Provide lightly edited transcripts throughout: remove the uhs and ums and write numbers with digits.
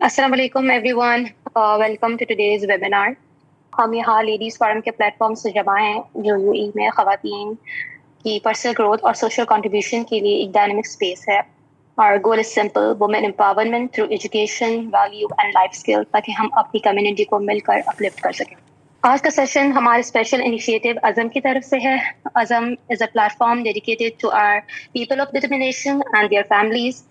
السلام علیکم everyone, welcome to today's webinar. ہم یہاں لیڈیز فورم کے پلیٹ فارم سے جمع ہیں جو یو ای میں خواتین کی پرسنل گروتھ اور سوشل کنٹریبیوشن کے لیے ایک ڈائنامک اسپیس ہے۔ اور goal is simple, women empowerment through education, value and life skill, تاکہ ہم اپنی کمیونٹی کو مل کر اپلفٹ کر سکیں۔ آج کا سیشن ہمارے اسپیشل انیشیٹو عزم کی طرف سے ہے۔ Azm is a platform dedicated to our people of determination and their families.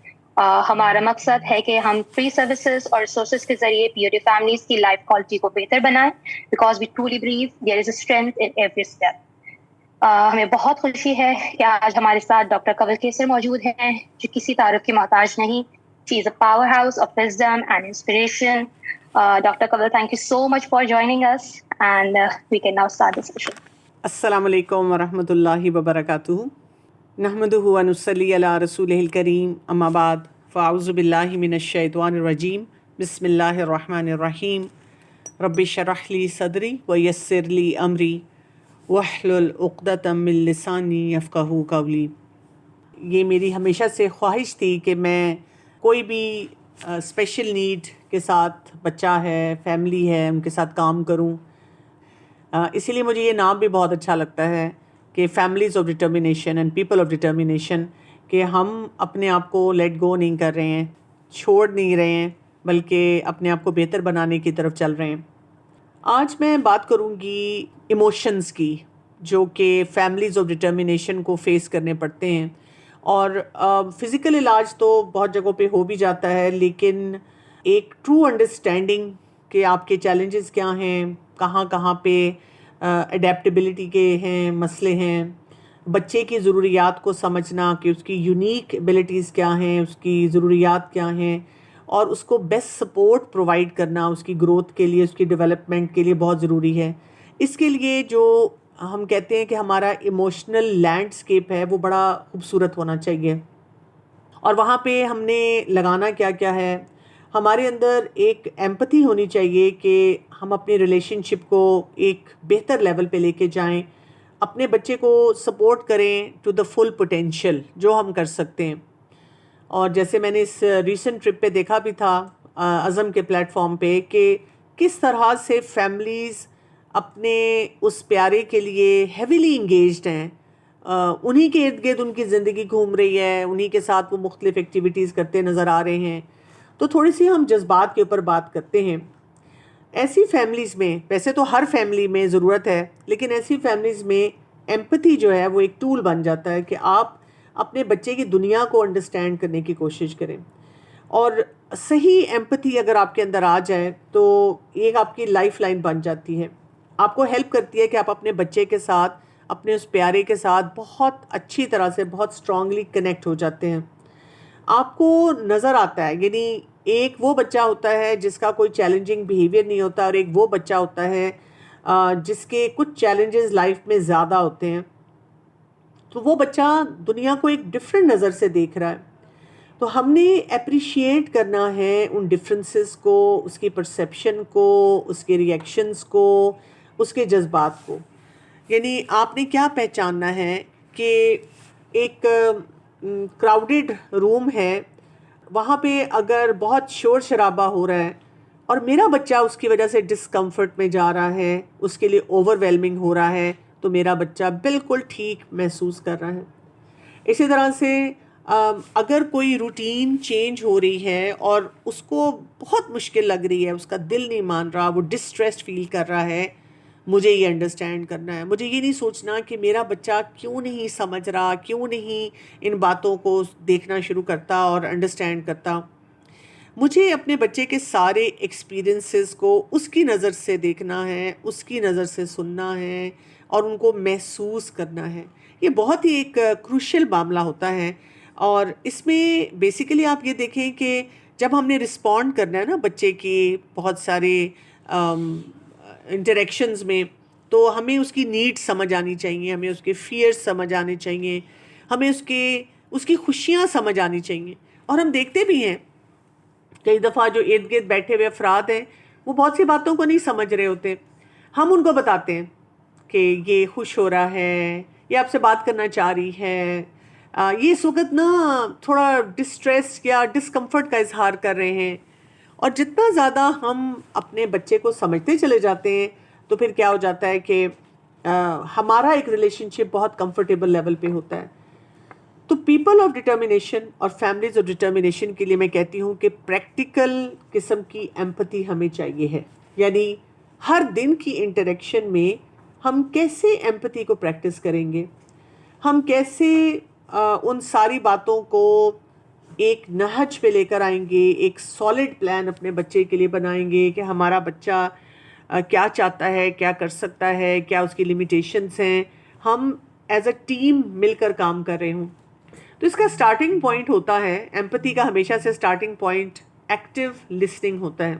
ہمارا مقصد ہے کہ ہم فری سروسز اور ریسورسز کے ذریعے پیوری فیملیز کی لائف کوالٹی کو بہتر بنائیں، because we truly believe there is a strength in every step. ہمیں بہت خوشی ہے کہ آج ہمارے ساتھ ڈاکٹر کنول کیسر موجود ہیں، جو کسی تعارف کی محتاج نہیں۔ She is a power house of wisdom and inspiration. Doctor Kanwal, thank you so much for joining us and we can now start the session. السلام علیکم ورحمۃ اللہ وبرکاتہ۔ نحمدہ و نصلی علی رسولہ الکریم، اما بعد، فاعوذ باللہ من الشیطان الرجیم، بسم اللہ الرحمن الرحیم۔ رب اشرح لی صدری ویسر لی امری واحلل عقدۃ من لسانی یفقہوا قولی۔ یہ میری ہمیشہ سے خواہش تھی کہ میں کوئی بھی اسپیشل نیڈ کے ساتھ بچہ ہے، فیملی ہے، ان کے ساتھ کام کروں۔ اسی لیے مجھے یہ نام بھی بہت اچھا لگتا ہے کہ families of determination and people of determination, کہ ہم اپنے آپ کو لیٹ گو نہیں کر رہے ہیں، چھوڑ نہیں رہے ہیں، بلکہ اپنے آپ کو بہتر بنانے کی طرف چل رہے ہیں۔ آج میں بات کروں گی ایموشنز کی، جو کہ فیملیز آف ڈٹرمنیشن کو فیس کرنے پڑتے ہیں۔ اور فزیکل علاج تو بہت جگہوں پہ ہو بھی جاتا ہے، لیکن ایک ٹرو انڈرسٹینڈنگ کہ آپ کے چیلنجز کیا ہیں، کہاں کہاں پہ اڈیپٹیبلٹی کے ہیں مسئلے ہیں، بچے کی ضروریات کو سمجھنا کہ اس کی یونیک ایبلٹیز کیا ہیں، اس کی ضروریات کیا ہیں، اور اس کو بیسٹ سپورٹ پرووائڈ کرنا اس کی گروتھ کے لیے، اس کی ڈیولپمنٹ کے لیے بہت ضروری ہے۔ اس کے لیے جو ہم کہتے ہیں کہ ہمارا ایموشنل لینڈسکیپ ہے وہ بڑا خوبصورت ہونا چاہیے۔ اور وہاں پہ ہم نے لگانا کیا کیا ہے، ہمارے اندر ایک ایمپتھی ہونی چاہیے کہ ہم اپنی ریلیشن شپ کو ایک بہتر لیول پہ لے کے جائیں، اپنے بچے کو سپورٹ کریں ٹو دا فل پوٹینشیل جو ہم کر سکتے ہیں۔ اور جیسے میں نے اس ریسنٹ ٹرپ پہ دیکھا بھی تھا عزم کے پلیٹ فارم پہ، کہ کس طرح سے فیملیز اپنے اس پیارے کے لیے ہیویلی انگیجڈ ہیں، انہی کے ارد گرد ان کی زندگی گھوم رہی ہے، انہی کے ساتھ وہ مختلف ایکٹیویٹیز کرتے نظر آ رہے ہیں۔ تو تھوڑی سی ہم جذبات کے اوپر بات کرتے ہیں۔ ایسی فیملیز میں، ویسے تو ہر فیملی میں ضرورت ہے، لیکن ایسی فیملیز میں ایمپتھی جو ہے وہ ایک ٹول بن جاتا ہے کہ آپ اپنے بچے کی دنیا کو انڈرسٹینڈ کرنے کی کوشش کریں۔ اور صحیح ایمپتھی اگر آپ کے اندر آ جائے تو ایک آپ کی لائف لائن بن جاتی ہے، آپ کو ہیلپ کرتی ہے کہ آپ اپنے بچے کے ساتھ، اپنے اس پیارے کے ساتھ بہت اچھی طرح سے، بہت اسٹرانگلی کنیکٹ ہو جاتے ہیں۔ آپ کو نظر آتا ہے، یعنی ایک وہ بچہ ہوتا ہے جس کا کوئی چیلنجنگ بیہیویئر نہیں ہوتا، اور ایک وہ بچہ ہوتا ہے جس کے کچھ چیلنجز لائف میں زیادہ ہوتے ہیں۔ تو وہ بچہ دنیا کو ایک ڈفرینٹ نظر سے دیکھ رہا ہے۔ تو ہم نے اپریشیٹ کرنا ہے ان ڈفرینسز کو، اس کی پرسیپشن کو، اس کے ریئیکشنز کو، اس کے جذبات کو۔ یعنی آپ نے کیا پہچاننا ہے کہ ایک کراؤڈڈ روم ہے، وہاں پہ اگر بہت شور شرابہ ہو رہا ہے اور میرا بچہ اس کی وجہ سے ڈسکمفرٹ میں جا رہا ہے، اس کے لیے اوور ویلمنگ ہو رہا ہے، تو میرا بچہ بالکل ٹھیک محسوس کر رہا ہے۔ اسی طرح سے اگر کوئی روٹین چینج ہو رہی ہے اور اس کو بہت مشکل لگ رہی ہے، اس کا دل نہیں مان رہا، وہ ڈسٹریسڈ فیل کر رہا ہے، مجھے یہ انڈرسٹینڈ کرنا ہے۔ مجھے یہ نہیں سوچنا کہ میرا بچہ کیوں نہیں سمجھ رہا، کیوں نہیں ان باتوں کو دیکھنا شروع کرتا اور انڈرسٹینڈ کرتا۔ مجھے اپنے بچے کے سارے ایکسپیرینسز کو اس کی نظر سے دیکھنا ہے، اس کی نظر سے سننا ہے، اور ان کو محسوس کرنا ہے۔ یہ بہت ہی ایک کروشل معاملہ ہوتا ہے۔ اور اس میں بیسیکلی آپ یہ دیکھیں کہ جب ہم نے رسپونڈ کرنا ہے نا بچے کی بہت سارے انٹریکشنز میں، تو ہمیں اس کی نیڈ سمجھ آنی چاہیے، ہمیں اس کے فیئرز سمجھ آنے چاہیے، ہمیں اس کی خوشیاں سمجھ آنی چاہیے۔ اور ہم دیکھتے بھی ہیں کئی دفعہ جو ارد گرد بیٹھے ہوئے افراد ہیں وہ بہت سی باتوں کو نہیں سمجھ رہے ہوتے، ہم ان کو بتاتے ہیں کہ یہ خوش ہو رہا ہے، یہ آپ سے بات کرنا چاہ رہی ہے، یہ اس وقت نا تھوڑا ڈسٹریس یا ڈسکمفرٹ کا اظہار کر رہے ہیں۔ اور جتنا زیادہ ہم اپنے بچے کو سمجھتے چلے جاتے ہیں تو پھر کیا ہو جاتا ہے کہ ہمارا ایک ریلیشن شپ بہت کمفرٹیبل لیول پہ ہوتا ہے. تو پیپل آف ڈٹرمنیشن اور فیملیز آف ڈٹرمنیشن کے لیے میں کہتی ہوں کہ پریکٹیکل قسم کی ایمپتھی ہمیں چاہیے ہے. یعنی ہر دن کی انٹریکشن میں ہم کیسے ایمپتھی کو پریکٹس کریں گے, ہم کیسے ان ساری باتوں کو ایک نہج پہ لے کر آئیں گے, ایک سالڈ پلان اپنے بچے کے لیے بنائیں گے کہ ہمارا بچہ کیا چاہتا ہے, کیا کر سکتا ہے, کیا اس کی لیمیٹیشنس ہیں, ہم ایز اے ٹیم مل کر کام کر رہے ہوں. تو اس کا سٹارٹنگ پوائنٹ ہوتا ہے, ایمپتھی کا ہمیشہ سے سٹارٹنگ پوائنٹ ایکٹیو لسننگ ہوتا ہے.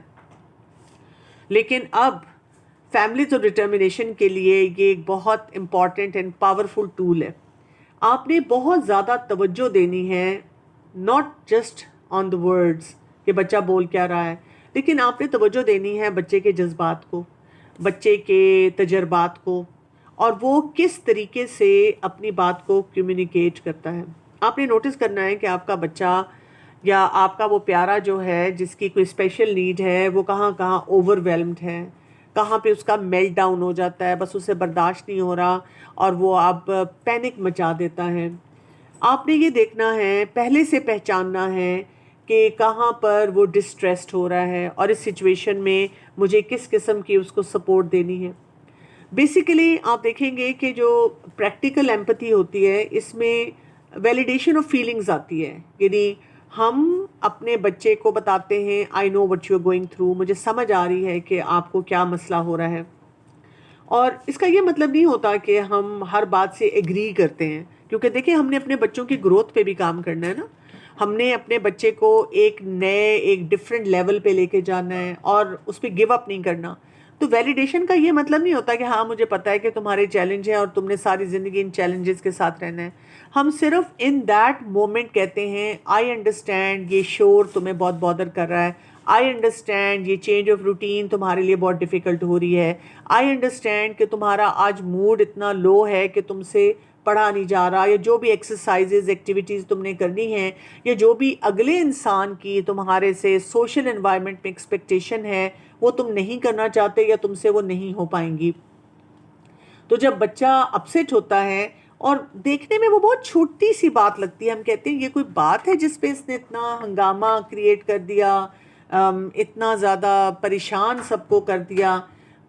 لیکن اب فیملیز اور ڈٹرمنیشن کے لیے یہ ایک بہت امپورٹنٹ اینڈ پاورفل ٹول ہے. آپ نے بہت زیادہ توجہ دینی ہے, not just on the words کہ بچہ بول کیا رہا ہے, لیکن آپ نے توجہ دینی ہے بچے کے جذبات کو, بچے کے تجربات کو, اور وہ کس طریقے سے اپنی بات کو کمیونیکیٹ کرتا ہے. آپ نے نوٹس کرنا ہے کہ آپ کا بچہ یا آپ کا وہ پیارا جو ہے جس کی کوئی اسپیشل نیڈ ہے وہ کہاں کہاں اوور ویلمڈ ہے, کہاں پہ اس کا میلٹ ڈاؤن ہو جاتا ہے, بس اسے برداشت نہیں ہو رہا اور وہ اب پینک مچا دیتا ہے. آپ نے یہ دیکھنا ہے, پہلے سے پہچاننا ہے کہ کہاں پر وہ ڈسٹریسڈ ہو رہا ہے اور اس سچویشن میں مجھے کس قسم کی اس کو سپورٹ دینی ہے. بیسیکلی آپ دیکھیں گے کہ جو پریکٹیکل ایمپتھی ہوتی ہے اس میں ویلیڈیشن آف فیلنگز آتی ہے. یعنی ہم اپنے بچے کو بتاتے ہیں I know what you are going through, مجھے سمجھ آ رہی ہے کہ آپ کو کیا مسئلہ ہو رہا ہے. اور اس کا یہ مطلب نہیں ہوتا کہ ہم ہر بات سے ایگری کرتے ہیں, کیونکہ دیکھیں ہم نے اپنے بچوں کی گروتھ پہ بھی کام کرنا ہے نا. ہم نے اپنے بچے کو ایک نئے ایک ڈفرینٹ لیول پہ لے کے جانا ہے اور اس پہ گیو اپ نہیں کرنا. تو ویلیڈیشن کا یہ مطلب نہیں ہوتا کہ ہاں مجھے پتا ہے کہ تمہارے چیلنج ہیں اور تم نے ساری زندگی ان چیلنجز کے ساتھ رہنا ہے. ہم صرف ان دیٹ مومنٹ کہتے ہیں آئی انڈرسٹینڈ یہ شور تمہیں بہت بادر کر رہا ہے, آئی انڈرسٹینڈ یہ چینج آف روٹین تمہارے لیے بہت ڈیفیکلٹ ہو رہی ہے, آئی انڈرسٹینڈ کہ تمہارا آج موڈ اتنا لو ہے کہ تم سے پڑھا نہیں جا رہا, یا جو بھی ایکسرسائزز ایکٹیویٹیز تم نے کرنی ہیں, یا جو بھی اگلے انسان کی تمہارے سے سوشل انوائرمنٹ میں ایکسپیکٹیشن ہے وہ تم نہیں کرنا چاہتے یا تم سے وہ نہیں ہو پائیں گی. تو جب بچہ اپسیٹ ہوتا ہے اور دیکھنے میں وہ بہت چھوٹی سی بات لگتی ہے, ہم کہتے ہیں یہ کوئی بات ہے جس پہ اس نے اتنا ہنگامہ کریٹ کر دیا, اتنا زیادہ پریشان سب کو کر دیا,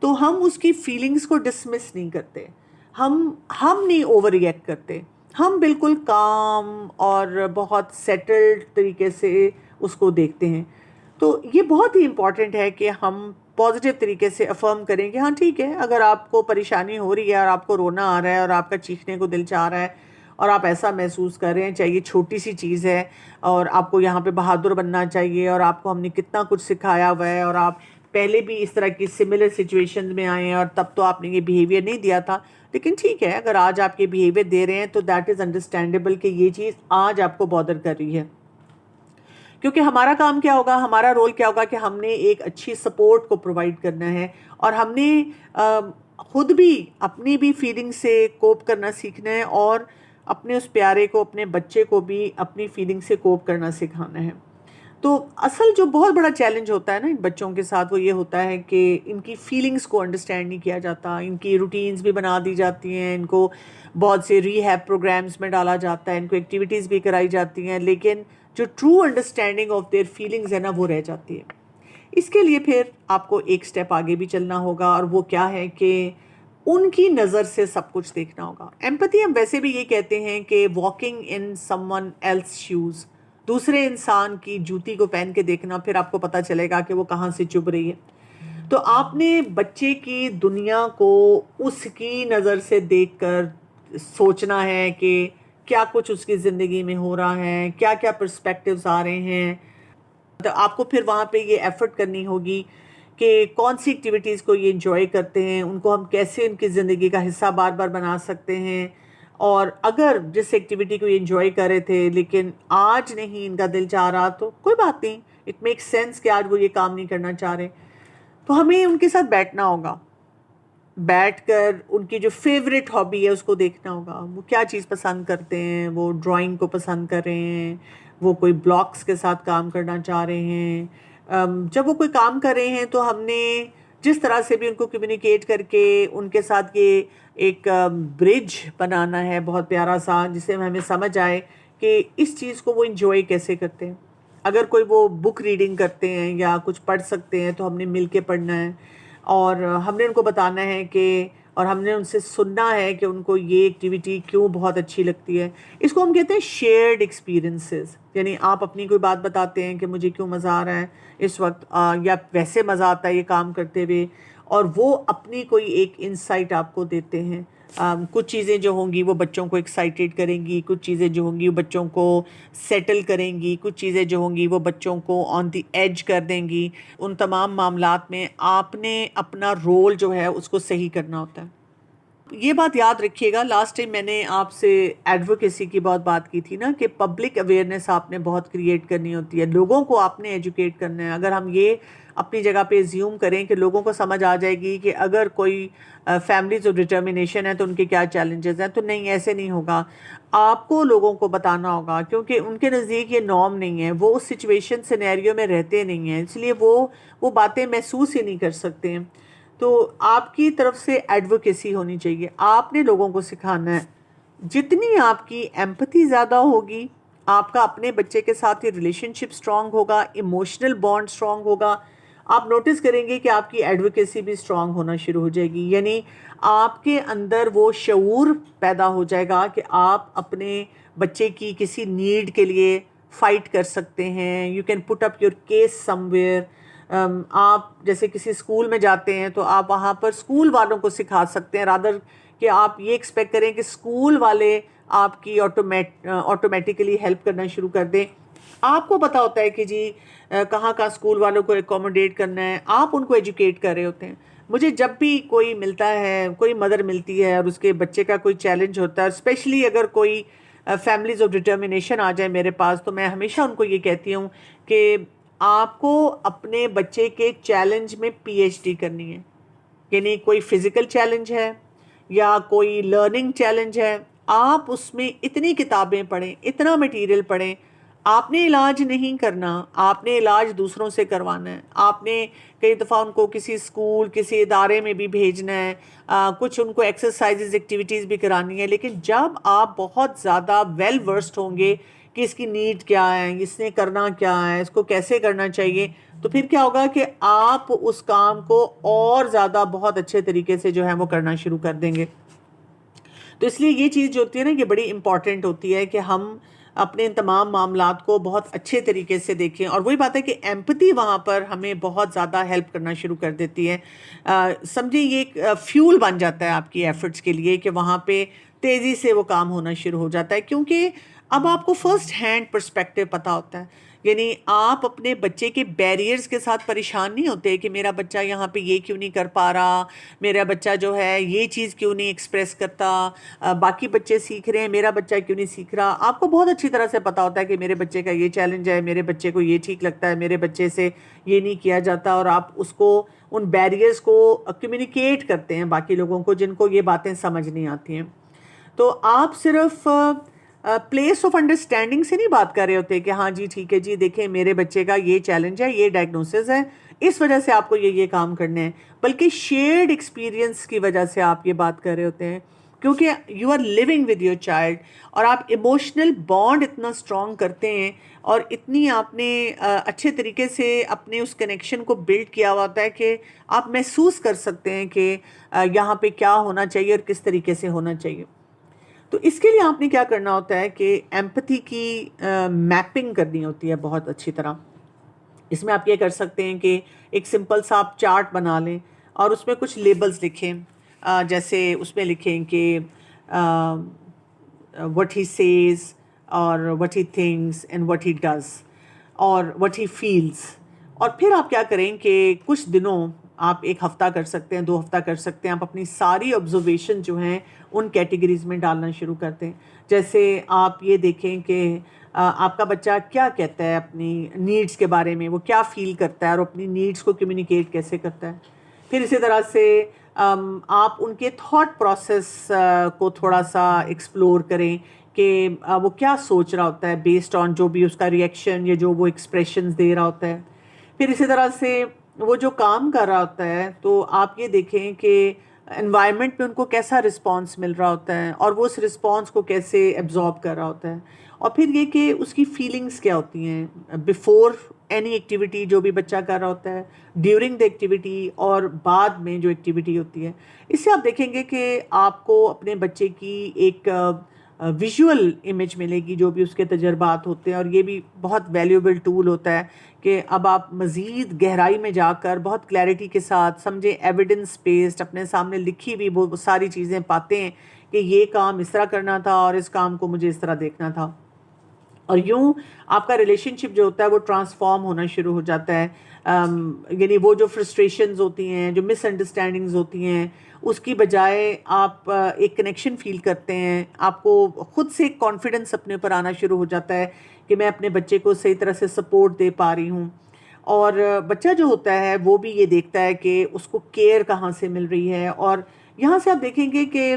تو ہم اس کی فیلنگز کو ڈسمس نہیں کرتے, ہم نہیں اوور ریئیکٹ کرتے, ہم بالکل کام اور بہت سیٹلڈ طریقے سے اس کو دیکھتے ہیں. تو یہ بہت ہی امپورٹنٹ ہے کہ ہم پازیٹیو طریقے سے افرم کریں کہ ہاں ٹھیک ہے, اگر آپ کو پریشانی ہو رہی ہے اور آپ کو رونا آ رہا ہے اور آپ کا چیخنے کو دل چاہ رہا ہے اور آپ ایسا محسوس کر رہے ہیں, چاہیے چھوٹی سی چیز ہے اور آپ کو یہاں پہ بہادر بننا چاہیے اور آپ کو ہم نے کتنا کچھ سکھایا ہوا ہے اور آپ پہلے بھی اس طرح کی سملر سچویشن میں آئے ہیں اور تب تو آپ نے یہ بیہیویئر نہیں دیا تھا, لیکن ٹھیک ہے اگر آج آپ یہ بیہیویئر دے رہے ہیں تو دیٹ از انڈرسٹینڈیبل کہ یہ چیز آج آپ کو بادر کر رہی ہے. کیونکہ ہمارا کام کیا ہوگا, ہمارا رول کیا ہوگا کہ ہم نے ایک اچھی سپورٹ کو پرووائڈ کرنا ہے اور ہم نے خود بھی اپنی بھی فیلنگ سے کوپ کرنا سیکھنا ہے اور اپنے اس پیارے کو, اپنے بچے کو بھی اپنی فیلنگ سے کوپ کرنا سکھانا ہے. تو اصل جو بہت بڑا چیلنج ہوتا ہے نا ان بچوں کے ساتھ وہ یہ ہوتا ہے کہ ان کی فیلنگز کو انڈرسٹینڈ نہیں کیا جاتا, ان کی روٹینز بھی بنا دی جاتی ہیں, ان کو بہت سے ری ہیب پروگرامز میں ڈالا جاتا ہے, ان کو ایکٹیویٹیز بھی کرائی جاتی ہیں, لیکن جو true understanding of their feelings ہے نا وہ رہ جاتی ہے. اس کے لیے پھر آپ کو ایک سٹیپ آگے بھی چلنا ہوگا اور وہ کیا ہے کہ ان کی نظر سے سب کچھ دیکھنا ہوگا. ایمپتھی ہم ویسے بھی یہ کہتے ہیں کہ walking in someone else shoes, دوسرے انسان کی جوتی کو پہن کے دیکھنا, پھر آپ کو پتہ چلے گا کہ وہ کہاں سے چبھ رہی ہے. تو آپ نے بچے کی دنیا کو اس کی نظر سے دیکھ کر سوچنا ہے کہ کیا کچھ اس کی زندگی میں ہو رہا ہے, کیا کیا پرسپیکٹیوز آ رہے ہیں. تو آپ کو پھر وہاں پہ یہ ایفرٹ کرنی ہوگی کہ کون سی ایکٹیویٹیز کو یہ انجوائے کرتے ہیں, ان کو ہم کیسے ان کی زندگی کا حصہ بار بار بنا سکتے ہیں. اور اگر جس ایکٹیویٹی کو یہ انجوائے کر رہے تھے لیکن آج نہیں ان کا دل چاہ رہا تو کوئی بات نہیں, اٹ میک سینس کہ آج وہ یہ کام نہیں کرنا چاہ رہے. تو ہمیں ان کے ساتھ بیٹھنا ہوگا, بیٹھ کر ان کی جو فیوریٹ ہابی ہے اس کو دیکھنا ہوگا, وہ کیا چیز پسند کرتے ہیں, وہ ڈرائنگ کو پسند کر رہے ہیں, وہ کوئی بلاکس کے ساتھ کام کرنا چاہ رہے ہیں, جب وہ کوئی کام کر رہے ہیں تو ہم نے جس طرح سے بھی ان کو کمیونیکیٹ کر کے ان کے ساتھ یہ ایک برج بنانا ہے بہت پیارا سا، جس سے ہمیں سمجھ آئے کہ اس چیز کو وہ انجوائے کیسے کرتے ہیں۔ اگر کوئی وہ بک ریڈنگ کرتے ہیں یا کچھ پڑھ سکتے ہیں تو ہم نے مل کے پڑھنا ہے، اور ہم نے ان کو بتانا ہے کہ، اور ہم نے ان سے سننا ہے کہ ان کو یہ ایکٹیویٹی کیوں بہت اچھی لگتی ہے۔ اس کو ہم کہتے ہیں شیئرڈ ایکسپیرینسز، یعنی آپ اپنی کوئی بات بتاتے ہیں کہ مجھے کیوں مزہ آ رہا ہے اس وقت، یا ویسے مزہ آتا ہے یہ کام کرتے ہوئے، اور وہ اپنی کوئی ایک انسائٹ آپ کو دیتے ہیں۔ کچھ چیزیں جو ہوں گی وہ بچوں کو ایکسائٹیڈ کریں گی، کچھ چیزیں جو ہوں گی وہ بچوں کو سیٹل کریں گی، کچھ چیزیں جو ہوں گی وہ بچوں کو آن دی ایج کر دیں گی۔ ان تمام معاملات میں آپ نے اپنا رول جو ہے اس کو صحیح کرنا ہوتا ہے۔ یہ بات یاد رکھیے گا، لاسٹ ٹائم میں نے آپ سے ایڈوکیسی کی بہت بات کی تھی نا، کہ پبلک اویئرنیس آپ نے بہت کریٹ کرنی ہوتی ہے، لوگوں کو آپ نے ایجوکیٹ کرنا ہے۔ اگر ہم یہ اپنی جگہ پہ زیوم کریں کہ لوگوں کو سمجھ آ جائے گی کہ اگر کوئی فیملیز آف ڈٹرمنیشن ہے تو ان کے کیا چیلنجز ہیں، تو نہیں، ایسے نہیں ہوگا۔ آپ کو لوگوں کو بتانا ہوگا، کیونکہ ان کے نزدیک یہ نارم نہیں ہے، وہ اس سچویشن سینیریو میں رہتے نہیں ہیں، اس لیے وہ باتیں محسوس ہی نہیں کر سکتے ہیں۔ تو آپ کی طرف سے ایڈوکیسی ہونی چاہیے، آپ نے لوگوں کو سکھانا ہے۔ جتنی آپ کی ایمپتھی زیادہ ہوگی، آپ کا اپنے بچے کے ساتھ یہ ریلیشن شپ اسٹرانگ ہوگا، ایموشنل بانڈ اسٹرانگ ہوگا، آپ نوٹس کریں گے کہ آپ کی ایڈوکیسی بھی اسٹرانگ ہونا شروع ہو جائے گی۔ یعنی آپ کے اندر وہ شعور پیدا ہو جائے گا کہ آپ اپنے بچے کی کسی نیڈ کے لیے فائٹ کر سکتے ہیں، you can put up your case some where. آپ جیسے کسی اسکول میں جاتے ہیں تو آپ وہاں پر اسکول والوں کو سکھا سکتے ہیں، رادر کہ آپ یہ ایکسپیکٹ کریں کہ اسکول والے آپ کی آٹومیٹیکلی ہیلپ کرنا شروع کر دیں۔ آپ کو پتہ ہوتا ہے کہ جی کہاں کہاں اسکول والوں کو اکوموڈیٹ کرنا ہے، آپ ان کو ایجوکیٹ کر رہے ہوتے ہیں۔ مجھے جب بھی کوئی ملتا ہے، کوئی مدر ملتی ہے اور اس کے بچے کا کوئی چیلنج ہوتا ہے، اسپیشلی اگر کوئی فیملیز آف ڈٹرمنیشن آ جائے میرے پاس، تو میں ہمیشہ ان کو یہ کہتی ہوں کہ آپ کو اپنے بچے کے چیلنج میں پی ایچ ڈی کرنی ہے۔ یعنی کوئی فزیکل چیلنج ہے یا کوئی لرننگ چیلنج ہے، آپ اس میں اتنی کتابیں پڑھیں، اتنا مٹیریل پڑھیں۔ آپ نے علاج نہیں کرنا، آپ نے علاج دوسروں سے کروانا ہے۔ آپ نے کئی دفعہ ان کو کسی اسکول، کسی ادارے میں بھی بھیجنا ہے، کچھ ان کو ایکسرسائزز، ایکٹیویٹیز بھی کرانی ہے۔ لیکن جب آپ بہت زیادہ ویل ورسڈ ہوں گے کہ اس کی نیڈ کیا ہے، اس نے کرنا کیا ہے، اس کو کیسے کرنا چاہیے، تو پھر کیا ہوگا کہ آپ اس کام کو اور زیادہ بہت اچھے طریقے سے جو ہے وہ کرنا شروع کر دیں گے۔ تو اس لیے یہ چیز جو ہوتی ہے نا، یہ بڑی امپورٹنٹ ہوتی ہے کہ ہم اپنے ان تمام معاملات کو بہت اچھے طریقے سے دیکھیں۔ اور وہی بات ہے کہ ایمپتھی وہاں پر ہمیں بہت زیادہ ہیلپ کرنا شروع کر دیتی ہے۔ سمجھیں یہ ایک فیول بن جاتا ہے آپ کی ایفرٹس کے لیے، کہ وہاں پہ تیزی سے وہ کام ہونا شروع ہو جاتا ہے، کیونکہ اب آپ کو فرسٹ ہینڈ پرسپیکٹو پتہ ہوتا ہے۔ یعنی آپ اپنے بچے کے بیریئرز کے ساتھ پریشان نہیں ہوتے کہ میرا بچہ یہاں پہ یہ کیوں نہیں کر پا رہا، میرا بچہ جو ہے یہ چیز کیوں نہیں ایکسپریس کرتا، باقی بچے سیکھ رہے ہیں، میرا بچہ کیوں نہیں سیکھ رہا۔ آپ کو بہت اچھی طرح سے پتہ ہوتا ہے کہ میرے بچے کا یہ چیلنج ہے، میرے بچے کو یہ ٹھیک لگتا ہے، میرے بچے سے یہ نہیں کیا جاتا، اور آپ اس کو، ان بیریئرز کو کمیونیکیٹ کرتے ہیں باقی لوگوں کو جن کو یہ باتیں سمجھ نہیں آتی ہیں۔ تو آپ صرف پلیس آف انڈرسٹینڈنگ سے نہیں بات کر رہے ہوتے کہ ہاں جی ٹھیک ہے جی، دیکھیں میرے بچے کا یہ چیلنج ہے، یہ ڈائگنوسس ہے، اس وجہ سے آپ کو یہ کام کرنے ہیں، بلکہ شیئرڈ ایکسپیرینس کی وجہ سے آپ یہ بات کر رہے ہوتے ہیں، کیونکہ you are living with your child, اور آپ ایموشنل بانڈ اتنا اسٹرانگ کرتے ہیں، اور اتنی آپ نے اچھے طریقے سے اپنے اس کنیکشن کو بلڈ کیا ہوا ہوتا ہے کہ آپ محسوس کر سکتے ہیں کہ یہاں پہ کیا ہونا چاہیے اور کس طریقے سے ہونا چاہیے۔ تو اس کے لیے آپ نے کیا کرنا ہوتا ہے کہ ایمپتھی کی میپنگ کرنی ہوتی ہے بہت اچھی طرح۔ اس میں آپ یہ کر سکتے ہیں کہ ایک سمپل سا آپ چارٹ بنا لیں اور اس میں کچھ لیبلز لکھیں، جیسے اس میں لکھیں کہ what he says اور what he thinks and what he does اور what he feels۔ اور پھر آپ کیا کریں کہ کچھ دنوں، آپ ایک ہفتہ کر سکتے ہیں، 2 ہفتہ کر سکتے ہیں، آپ اپنی ساری آبزرویشن جو ہیں ان کیٹیگریز میں ڈالنا شروع کرتے ہیں۔ جیسے آپ یہ دیکھیں کہ آپ کا بچہ کیا کہتا ہے اپنی نیڈز کے بارے میں، وہ کیا فیل کرتا ہے اور اپنی نیڈز کو کمیونیکیٹ کیسے کرتا ہے۔ پھر اسی طرح سے آپ ان کے تھاٹ پروسیس کو تھوڑا سا ایکسپلور کریں کہ وہ کیا سوچ رہا ہوتا ہے بیسڈ آن جو بھی اس کا ریئیکشن یا جو وہ ایکسپریشنز دے رہا ہوتا ہے۔ پھر اسی طرح سے وہ جو کام کر رہا ہوتا ہے تو آپ یہ دیکھیں کہ انوائرمنٹ میں ان کو کیسا رسپانس مل رہا ہوتا ہے اور وہ اس رسپانس کو کیسے ایبزارب کر رہا ہوتا ہے، اور پھر یہ کہ اس کی فیلنگز کیا ہوتی ہیں بیفور اینی ایکٹیویٹی جو بھی بچہ کر رہا ہوتا ہے، ڈیورنگ دا ایکٹیویٹی، اور بعد میں جو ایکٹیویٹی ہوتی ہے۔ اس سے آپ دیکھیں گے کہ آپ کو اپنے بچے کی ایک ویژول امیج ملے گی جو بھی اس کے تجربات ہوتے ہیں، اور یہ بھی بہت ویلیوبل ٹول ہوتا ہے کہ اب آپ مزید گہرائی میں جا کر بہت کلیئرٹی کے ساتھ سمجھیں، ایویڈنس بیسڈ اپنے سامنے لکھی ہوئی وہ ساری چیزیں پاتے ہیں کہ یہ کام اس طرح کرنا تھا اور اس کام کو مجھے اس طرح دیکھنا تھا، اور یوں آپ کا ریلیشن شپ جو ہوتا ہے وہ ٹرانسفارم ہونا شروع ہو جاتا ہے۔ یعنی وہ جو فرسٹریشنز ہوتی ہیں، جو مس انڈرسٹینڈنگز ہوتی ہیں، اس کی بجائے آپ ایک کنیکشن فیل کرتے ہیں، آپ کو خود سے ایک کانفیڈنس اپنے اوپر آنا شروع ہو جاتا ہے کہ میں اپنے بچے کو صحیح طرح سے سپورٹ دے پا رہی ہوں، اور بچہ جو ہوتا ہے وہ بھی یہ دیکھتا ہے کہ اس کو کیئر کہاں سے مل رہی ہے، اور یہاں سے آپ دیکھیں گے کہ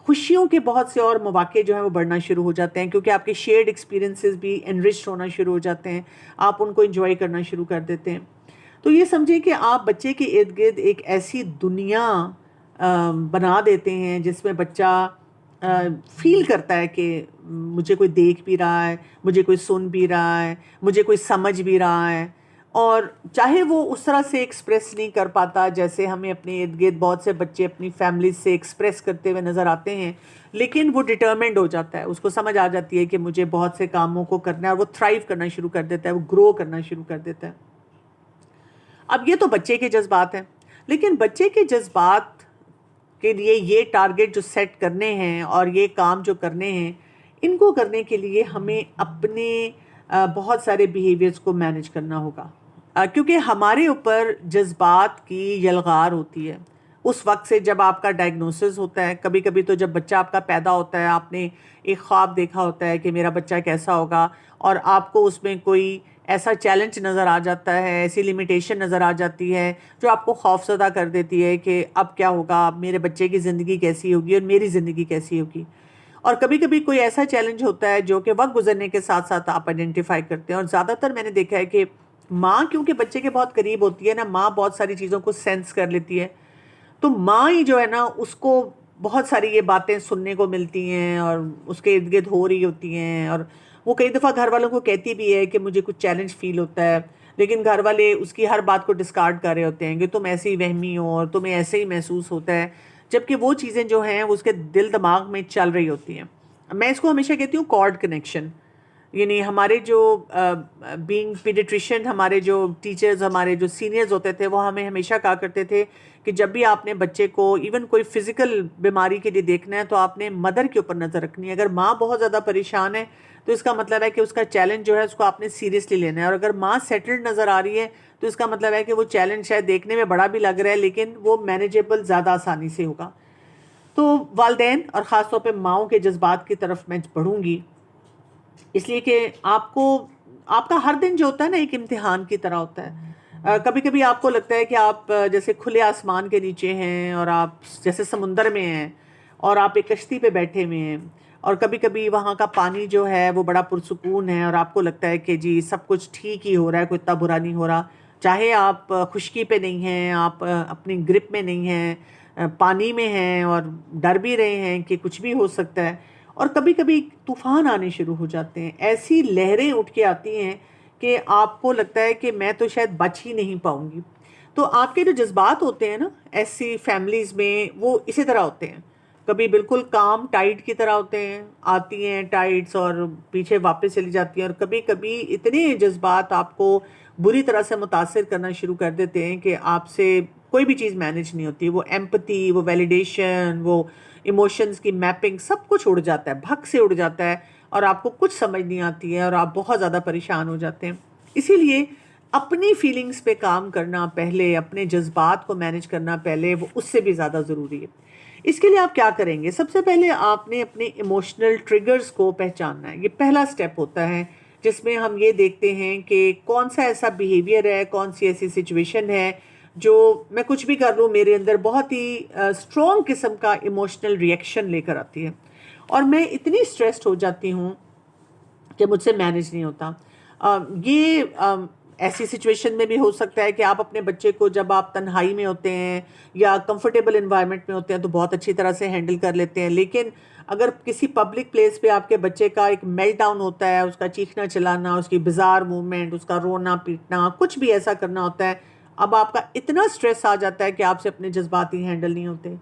خوشیوں کے بہت سے اور مواقع جو ہیں وہ بڑھنا شروع ہو جاتے ہیں، کیونکہ آپ کے شیئرڈ ایکسپیرینسز بھی انرچ ہونا شروع ہو جاتے ہیں، آپ ان کو انجوائے کرنا شروع کر دیتے ہیں۔ تو یہ سمجھیں کہ آپ بچے کے ارد گرد ایک ایسی دنیا بنا دیتے ہیں جس میں بچہ فیل کرتا ہے کہ مجھے کوئی دیکھ بھی رہا ہے، مجھے کوئی سن بھی رہا ہے، مجھے کوئی سمجھ بھی رہا ہے، اور چاہے وہ اس طرح سے ایکسپریس نہیں کر پاتا جیسے ہمیں اپنے ارد گرد بہت سے بچے اپنی فیملی سے ایکسپریس کرتے ہوئے نظر آتے ہیں، لیکن وہ ڈٹرمنڈ ہو جاتا ہے، اس کو سمجھ آ جاتی ہے کہ مجھے بہت سے کاموں کو کرنا ہے، اور وہ تھرائیو کرنا شروع کر دیتا ہے، وہ گرو کرنا شروع کر دیتا ہے۔ اب یہ تو بچے کے جذبات ہیں، لیکن بچے کے جذبات کے لیے یہ ٹارگٹ جو سیٹ کرنے ہیں اور یہ کام جو کرنے ہیں، ان کو کرنے کے لیے ہمیں اپنے بہت سارے بیہیویئرز کو مینیج کرنا ہوگا، کیونکہ ہمارے اوپر جذبات کی یلغار ہوتی ہے اس وقت سے جب آپ کا ڈائگنوسس ہوتا ہے۔ کبھی کبھی تو جب بچہ آپ کا پیدا ہوتا ہے، آپ نے ایک خواب دیکھا ہوتا ہے کہ میرا بچہ کیسا ہوگا، اور آپ کو اس میں کوئی ایسا چیلنج نظر آ جاتا ہے، ایسی لمیٹیشن نظر آ جاتی ہے جو آپ کو خوف زدہ کر دیتی ہے کہ اب کیا ہوگا، اب میرے بچے کی زندگی کیسی ہوگی اور میری زندگی کیسی ہوگی۔ اور کبھی کبھی کوئی ایسا چیلنج ہوتا ہے جو کہ وقت گزرنے کے ساتھ ساتھ آپ آئیڈینٹیفائی کرتے ہیں، اور زیادہ تر میں نے دیکھا ہے کہ ماں کیونکہ بچے کے بہت قریب ہوتی ہے نا، ماں بہت ساری چیزوں کو سینس کر لیتی ہے، تو ماں ہی جو ہے نا اس کو بہت ساری یہ باتیں سننے کو ملتی ہیں اور اس کے ارد گرد ہو رہی ہوتی ہیں، اور وہ کئی دفعہ گھر والوں کو کہتی بھی ہے کہ مجھے کچھ چیلنج فیل ہوتا ہے، لیکن گھر والے اس کی ہر بات کو ڈسکارڈ کر رہے ہوتے ہیں کہ تم ایسے ہی وہمی ہو اور تمہیں ایسے ہی محسوس ہوتا ہے، جبکہ وہ چیزیں جو ہیں وہ اس کے دل دماغ میں چل رہی ہوتی ہیں۔ میں اس کو ہمیشہ کہتی ہوں کارڈ کنیکشن، یعنی ہمارے جو بینگ پیڈیٹریشین، ہمارے جو ٹیچرز، ہمارے جو سینئرز ہوتے تھے، وہ ہمیں ہمیشہ کہا کرتے تھے کہ جب بھی آپ نے بچے کو ایون کوئی فزیکل بیماری کے لیے دیکھنا ہے تو آپ نے مدر کے اوپر نظر رکھنی ہے۔ اگر ماں بہت زیادہ پریشان ہے تو اس کا مطلب ہے کہ اس کا چیلنج جو ہے اس کو آپ نے سیریسلی لینا ہے، اور اگر ماں سیٹلڈ نظر آ رہی ہے تو اس کا مطلب ہے کہ وہ چیلنج شاید دیکھنے میں بڑا بھی لگ رہا ہے لیکن وہ مینیجیبل زیادہ آسانی سے ہوگا۔ تو والدین اور خاص طور پہ ماؤں کے جذبات کی طرف میں بڑھوں گی، اس لیے کہ آپ کا ہر دن جو ہوتا ہے نا ایک امتحان کی طرح ہوتا ہے۔ کبھی کبھی آپ کو لگتا ہے کہ آپ جیسے کھلے آسمان کے نیچے ہیں اور آپ جیسے سمندر میں ہیں اور آپ ایک کشتی پہ بیٹھے ہوئے ہیں، اور کبھی کبھی وہاں کا پانی جو ہے وہ بڑا پرسکون ہے اور آپ کو لگتا ہے کہ جی سب کچھ ٹھیک ہی ہو رہا ہے، کوئی اتنا برا نہیں ہو رہا، چاہے آپ خشکی پہ نہیں ہیں، آپ اپنی گرپ میں نہیں ہیں، پانی میں ہیں اور ڈر بھی رہے ہیں کہ کچھ بھی ہو سکتا ہے، اور کبھی کبھی طوفان آنے شروع ہو جاتے ہیں، ایسی لہریں اٹھ کے آتی ہیں کہ آپ کو لگتا ہے کہ میں تو شاید بچ ہی نہیں پاؤں گی۔ تو آپ کے جو جذبات ہوتے ہیں نا ایسی فیملیز میں وہ اسی طرح ہوتے ہیں، کبھی بالکل کام ٹائڈ کی طرح ہوتے ہیں، آتی ہیں ٹائڈس اور پیچھے واپس چلی جاتی ہیں، اور کبھی کبھی اتنے جذبات آپ کو بری طرح سے متاثر کرنا شروع کر دیتے ہیں کہ آپ سے کوئی بھی چیز مینیج نہیں ہوتی، وہ ایمپتھی، وہ ویلیڈیشن، وہ ایموشنز کی میپنگ، سب کچھ اڑ جاتا ہے، بھگ سے اڑ جاتا ہے، اور آپ کو کچھ سمجھ نہیں آتی ہے اور آپ بہت زیادہ پریشان ہو جاتے ہیں۔ اسی لیے اپنی فیلنگز پہ کام کرنا پہلے، اپنے جذبات کو مینیج کرنا پہلے، وہ اس سے بھی زیادہ ضروری ہے۔ اس کے لیے آپ کیا کریں گے؟ سب سے پہلے آپ نے اپنے ایموشنل ٹریگرز کو پہچاننا ہے، یہ پہلا سٹیپ ہوتا ہے جس میں ہم یہ دیکھتے ہیں کہ کون سا ایسا بیہیویئر ہے، کون سی ایسی سچویشن ہے جو میں کچھ بھی کر لوں میرے اندر بہت ہی اسٹرانگ قسم کا ایموشنل ریئیکشن لے کر آتی ہے، اور میں اتنی اسٹریسڈ ہو جاتی ہوں کہ مجھ سے مینیج نہیں ہوتا۔ یہ ایسی سچویشن میں بھی ہو سکتا ہے کہ آپ اپنے بچے کو جب آپ تنہائی میں ہوتے ہیں یا کمفرٹیبل انوائرمنٹ میں ہوتے ہیں تو بہت اچھی طرح سے ہینڈل کر لیتے ہیں، لیکن اگر کسی پبلک پلیس پہ آپ کے بچے کا ایک میلٹ ڈاؤن ہوتا ہے، اس کا چیخنا چلانا، اس کی بزار موومنٹ، اس کا رونا پیٹنا، کچھ بھی ایسا کرنا ہوتا ہے، اب آپ کا اتنا سٹریس آ جاتا ہے کہ آپ سے اپنے جذبات ہی ہینڈل نہیں ہوتے،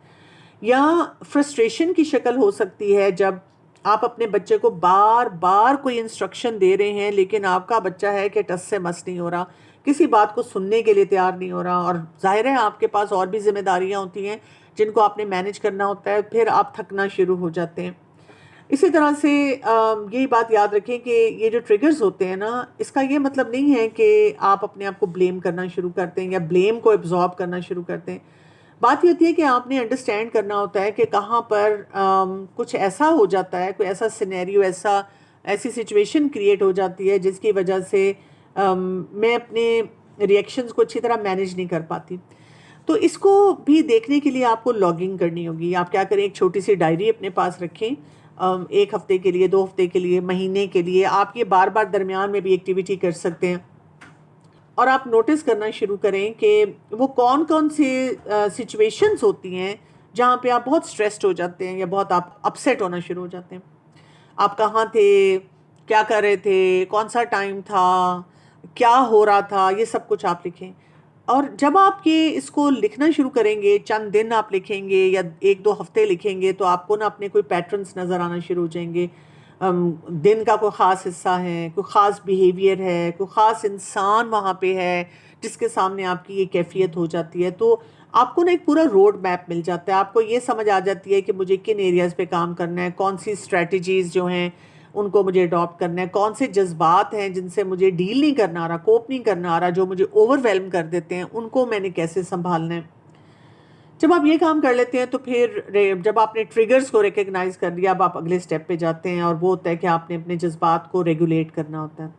یا فرسٹریشن کی شکل ہو سکتی ہے جب آپ اپنے بچے کو بار بار کوئی انسٹرکشن دے رہے ہیں لیکن آپ کا بچہ ہے کہ ٹس سے مس نہیں ہو رہا، کسی بات کو سننے کے لیے تیار نہیں ہو رہا، اور ظاہر ہے آپ کے پاس اور بھی ذمہ داریاں ہوتی ہیں جن کو آپ نے مینج کرنا ہوتا ہے، پھر آپ تھکنا شروع ہو جاتے ہیں۔ اسی طرح سے یہی بات یاد رکھیں کہ یہ جو ٹریگرز ہوتے ہیں نا، اس کا یہ مطلب نہیں ہے کہ آپ اپنے آپ کو بلیم کرنا شروع کرتے ہیں یا بلیم کو ایبزارب کرنا شروع کرتے ہیں۔ بات یہ ہوتی ہے کہ آپ نے انڈرسٹینڈ کرنا ہوتا ہے کہ کہاں پر کچھ ایسا ہو جاتا ہے، کوئی ایسا سینیریو، ایسی سچویشن کریٹ ہو جاتی ہے جس کی وجہ سے میں اپنے ریئیکشنز کو اچھی طرح مینیج نہیں کر پاتی۔ تو اس کو بھی دیکھنے کے لیے آپ کو لاگنگ کرنی ہوگی۔ آپ کیا کریں، ایک چھوٹی سی ڈائری اپنے پاس رکھیں، 1 ہفتے کے لیے، 2 ہفتے کے لیے، مہینے کے لیے، آپ یہ بار بار درمیان میں بھی ایکٹیویٹی کر سکتے ہیں، اور آپ نوٹس کرنا شروع کریں کہ وہ کون کون سے سچویشنز ہوتی ہیں جہاں پہ آپ بہت سٹریسڈ ہو جاتے ہیں یا بہت آپ اپسیٹ ہونا شروع ہو جاتے ہیں۔ آپ کہاں تھے، کیا کر رہے تھے، کون سا ٹائم تھا، کیا ہو رہا تھا، یہ سب کچھ آپ لکھیں۔ اور جب آپ اس کو لکھنا شروع کریں گے، چند دن آپ لکھیں گے یا 1-2 ہفتے لکھیں گے، تو آپ کو نا اپنے کوئی پیٹرنز نظر آنا شروع ہو جائیں گے۔ دن کا کوئی خاص حصہ ہے، کوئی خاص بیہیویئر ہے، کوئی خاص انسان وہاں پہ ہے جس کے سامنے آپ کی یہ کیفیت ہو جاتی ہے، تو آپ کو نا ایک پورا روڈ میپ مل جاتا ہے۔ آپ کو یہ سمجھ آ جاتی ہے کہ مجھے کن ایریاز پہ کام کرنا ہے، کون سی اسٹریٹجیز جو ہیں ان کو مجھے اڈاپٹ کرنا ہے، کون سے جذبات ہیں جن سے مجھے ڈیل نہیں کرنا آ رہا، کوپ نہیں کرنا آ رہا، جو مجھے اوور ویلم کر دیتے ہیں، ان کو میں نے کیسے سنبھالنا ہے۔ جب آپ یہ کام کر لیتے ہیں تو پھر جب آپ نے ٹریگرز کو ریکگنائز کر لیا، اب آپ اگلے سٹیپ پہ جاتے ہیں، اور وہ ہوتا ہے کہ آپ نے اپنے جذبات کو ریگولیٹ کرنا ہوتا ہے۔